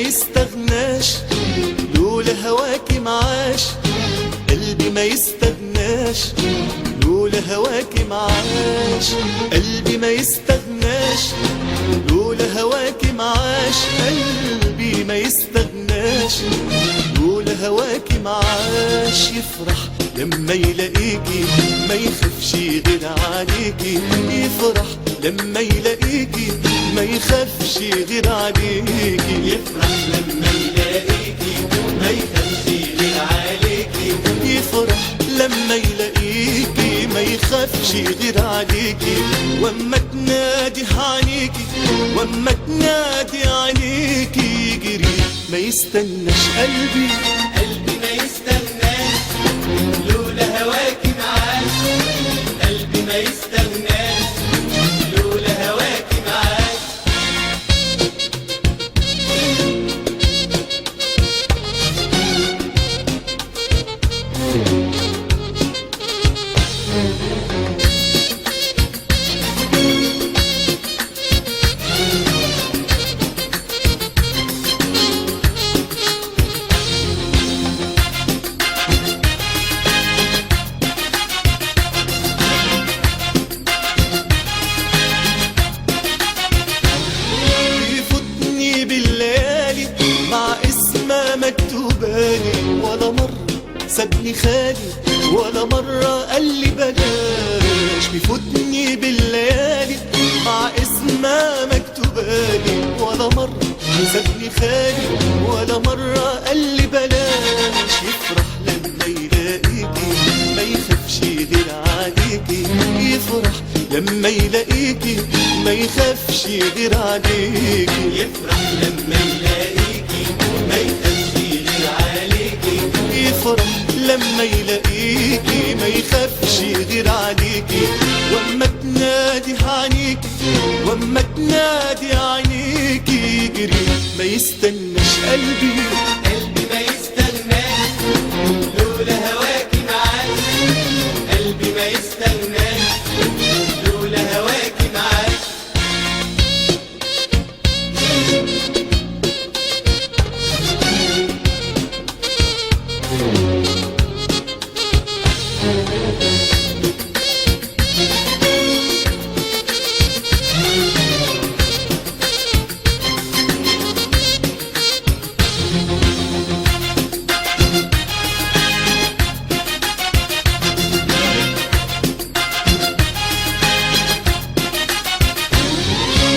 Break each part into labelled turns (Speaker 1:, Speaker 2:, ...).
Speaker 1: يستغناش لولا هواكي معاش، قلبي ما يستغناش لولا هواكي معاش، قلبي ما يستغناش لولا هواكي معاش، قلبي ما يستغناش لولا هواكي معاش. يفرح لما يلاقيكي ما يخافش غير عليكي، يفرح لما يلاقيكي ما يخافش غير عليكي،
Speaker 2: يفرح لما يلاقيكي ما يخافش غير عليكي،
Speaker 1: يفرح لما يلاقيكي ما يخافش غير عليكي. واما تنادي عليكي واما تنادي عليكي يجري ما يستناش قلبي،
Speaker 2: قلبي ما يستغناش لولا هواكي معاش، قلبي ما يستغناش لولا هواكي معاش.
Speaker 1: بيفوتني بالليالي مع اسمها مكتوبالي، ولا مرة سابني خالي ولا مرة قال لي بلاش. بيفوتني بالليالي مع اسمها مكتوبالي، ولا مرة سابني خالي ولا مرة قال لي بلاش. يفرح لما يلاقيكي ما يخافش غير عليكي، يفرح لما يلاقيكي ما يخافش غير عليكي،
Speaker 2: يفرح لما يلاقيكي ما يخافش غير عليكي،
Speaker 1: يفرح لما يلاقيكي ما يخافش غير عليكي. واما تنادي عليكي واما تنادي عليكي يجري ما يستناش قلبي،
Speaker 2: قلبي ما يستغناش لولا هواكي معاش، قلبي ما يستغناش لولا هواكي معاش.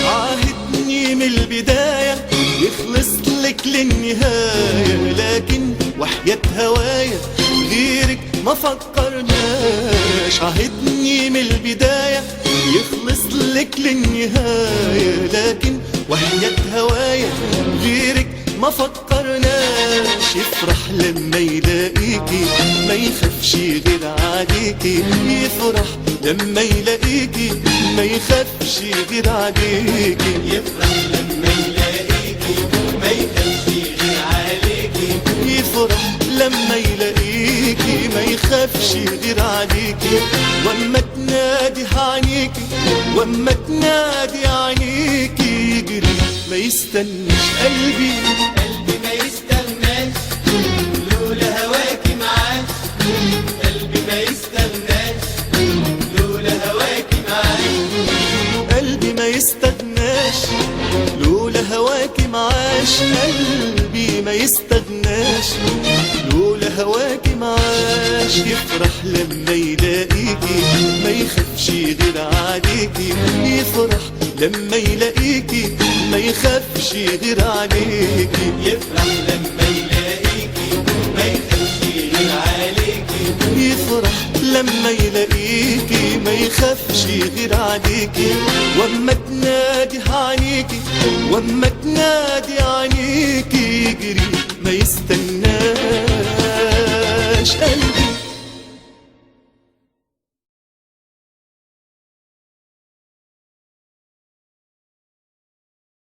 Speaker 1: عاهدني من البداية يخلص لك للنهاية، لكن وحياة هوايا غيرك ما فكرناش. عاهدني من البداية يخلص لك للنهاية، لكن وحياة هوايا غيرك ما فكرناش. يفرح لما يلاقيكي ما يخافش غير عليكي، يفرح لما يلاقيكي ما يخافش غير عليكي،
Speaker 2: يفرح لما يلاقيكي ما يخافش غير عليكي،
Speaker 1: يفرح لما يلاقيكي ما يخافش غير عليكي. واما تنادي عليكي واما تنادي عليكي يجري ما يستناش قلبي،
Speaker 2: قلبي ما يستغناش لولا هواكي معاش، قلبي ما يستغناش لولا هواكي معاش،
Speaker 1: قلبي ما يستغناش لولا هواكي معاش، قلبي ما يستغناش لولا هواكي معاش. يفرح لما يلاقيكي ما يخافش غير عليكي، يفرح لما يلاقيكي ما يخافش غير عليكي،
Speaker 2: يفرح لما يلاقيكي ما يخافش غير عليكي،
Speaker 1: يفرح لما يلاقيكي ما يخافش غير عليكي. واما تنادي عليكي واما تنادي عليكي يجري ما يستناش قلبي.